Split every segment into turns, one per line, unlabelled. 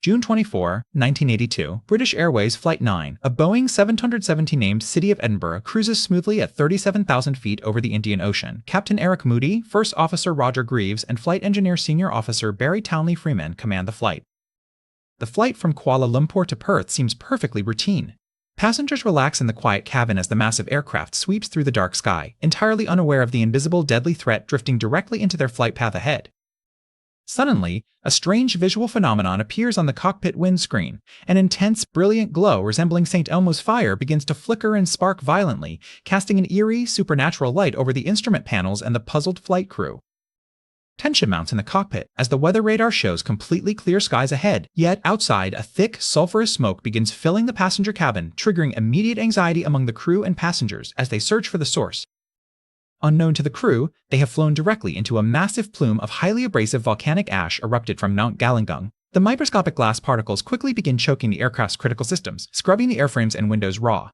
June 24, 1982, British Airways Flight 9, a Boeing 717 named City of Edinburgh cruises smoothly at 37,000 feet over the Indian Ocean. Captain Eric Moody, First Officer Roger Greaves, and Flight Engineer Senior Officer Barry Townley Freeman command the flight. The flight from Kuala Lumpur to Perth seems perfectly routine. Passengers relax in the quiet cabin as the massive aircraft sweeps through the dark sky, entirely unaware of the invisible deadly threat drifting directly into their flight path ahead. Suddenly, a strange visual phenomenon appears on the cockpit windscreen. An intense, brilliant glow resembling St. Elmo's fire begins to flicker and spark violently, casting an eerie, supernatural light over the instrument panels and the puzzled flight crew. Tension mounts in the cockpit as the weather radar shows completely clear skies ahead, yet outside, a thick, sulfurous smoke begins filling the passenger cabin, triggering immediate anxiety among the crew and passengers as they search for the source. Unknown to the crew, they have flown directly into a massive plume of highly abrasive volcanic ash erupted from Mount Galunggung. The microscopic glass particles quickly begin choking the aircraft's critical systems, scrubbing the airframes and windows raw.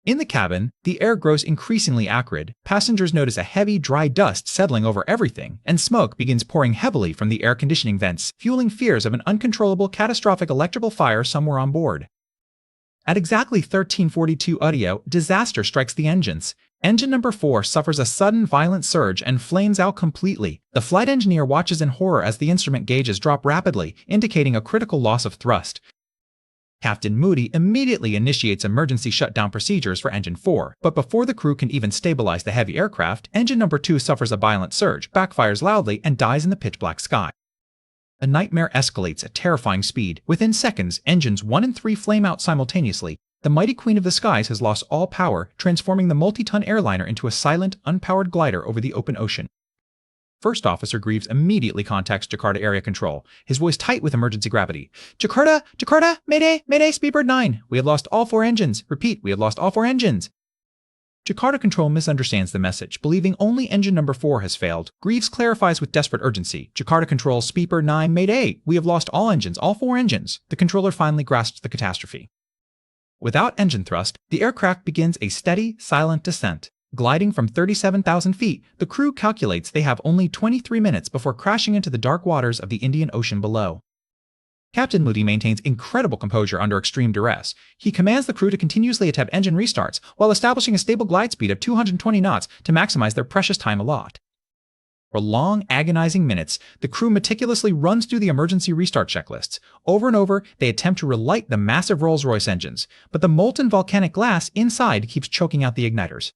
In the cabin, the air grows increasingly acrid, passengers notice a heavy, dry dust settling over everything, and smoke begins pouring heavily from the air conditioning vents, fueling fears of an uncontrollable, catastrophic electrical fire somewhere on board. At exactly 13:42 UDO, disaster strikes the engines. Engine number 4 suffers a sudden violent surge and flames out completely. The flight engineer watches in horror as the instrument gauges drop rapidly, indicating a critical loss of thrust. Captain Moody immediately initiates emergency shutdown procedures for Engine 4, but before the crew can even stabilize the heavy aircraft, Engine number 2 suffers a violent surge, backfires loudly, and dies in the pitch-black sky. The nightmare escalates at terrifying speed. Within seconds, engines 1 and 3 flame out simultaneously. The mighty Queen of the Skies has lost all power, transforming the multi-ton airliner into a silent, unpowered glider over the open ocean. First Officer Greaves immediately contacts Jakarta Area Control, his voice tight with emergency gravity. Jakarta! Jakarta! Mayday! Mayday! Speedbird 9! We have lost all 4 engines! Repeat, we have lost all 4 engines! Jakarta Control misunderstands the message, believing only engine number 4 has failed. Greaves clarifies with desperate urgency. Jakarta Control, Speedbird 9, Mayday! We have lost all engines, all 4 engines! The controller finally grasps the catastrophe. Without engine thrust, the aircraft begins a steady, silent descent. Gliding from 37,000 feet, the crew calculates they have only 23 minutes before crashing into the dark waters of the Indian Ocean below. Captain Moody maintains incredible composure under extreme duress. He commands the crew to continuously attempt engine restarts while establishing a stable glide speed of 220 knots to maximize their precious time allotted. For long, agonizing minutes, the crew meticulously runs through the emergency restart checklists. Over and over, they attempt to relight the massive Rolls-Royce engines, but the molten volcanic glass inside keeps choking out the igniters.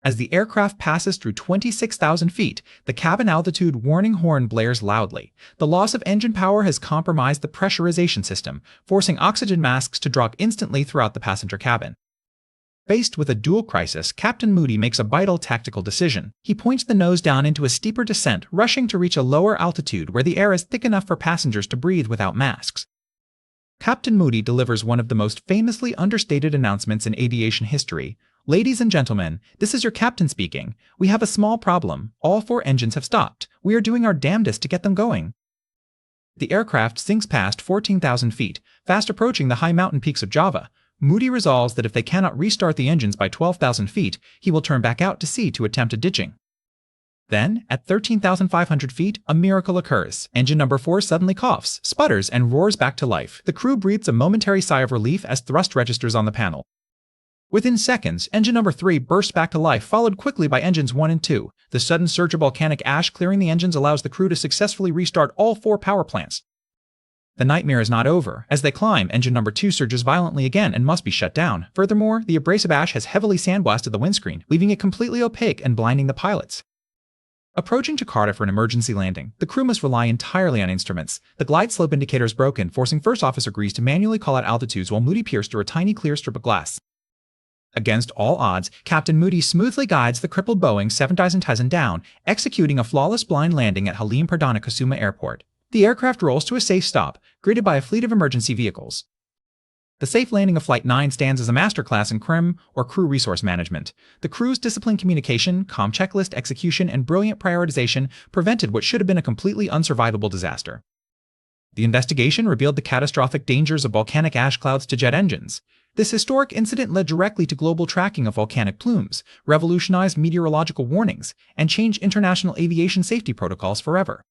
As the aircraft passes through 26,000 feet, the cabin altitude warning horn blares loudly. The loss of engine power has compromised the pressurization system, forcing oxygen masks to drop instantly throughout the passenger cabin. Faced with a dual crisis, Captain Moody makes a vital tactical decision. He points the nose down into a steeper descent, rushing to reach a lower altitude where the air is thick enough for passengers to breathe without masks. Captain Moody delivers one of the most famously understated announcements in aviation history. Ladies and gentlemen, this is your captain speaking. We have a small problem. All 4 engines have stopped. We are doing our damnedest to get them going. The aircraft sinks past 14,000 feet, fast approaching the high mountain peaks of Java. Moody resolves that if they cannot restart the engines by 12,000 feet, he will turn back out to sea to attempt a ditching. Then, at 13,500 feet, a miracle occurs. Engine number 4 suddenly coughs, sputters, and roars back to life. The crew breathes a momentary sigh of relief as thrust registers on the panel. Within seconds, engine number 3 bursts back to life, followed quickly by engines 1 and 2. The sudden surge of volcanic ash clearing the engines allows the crew to successfully restart all 4 power plants. The nightmare is not over. As they climb, engine number 2 surges violently again and must be shut down. Furthermore, the abrasive ash has heavily sandblasted the windscreen, leaving it completely opaque and blinding the pilots. Approaching Jakarta for an emergency landing, the crew must rely entirely on instruments. The glide slope indicator is broken, forcing First Officer Greaves to manually call out altitudes while Moody peers through a tiny clear strip of glass. Against all odds, Captain Moody smoothly guides the crippled Boeing 737 down, executing a flawless blind landing at Halim Perdana Kusuma Airport. The aircraft rolls to a safe stop, greeted by a fleet of emergency vehicles. The safe landing of Flight 9 stands as a masterclass in CRIM, or crew resource management. The crew's disciplined communication, calm checklist execution, and brilliant prioritization prevented what should have been a completely unsurvivable disaster. The investigation revealed the catastrophic dangers of volcanic ash clouds to jet engines. This historic incident led directly to global tracking of volcanic plumes, revolutionized meteorological warnings, and changed international aviation safety protocols forever.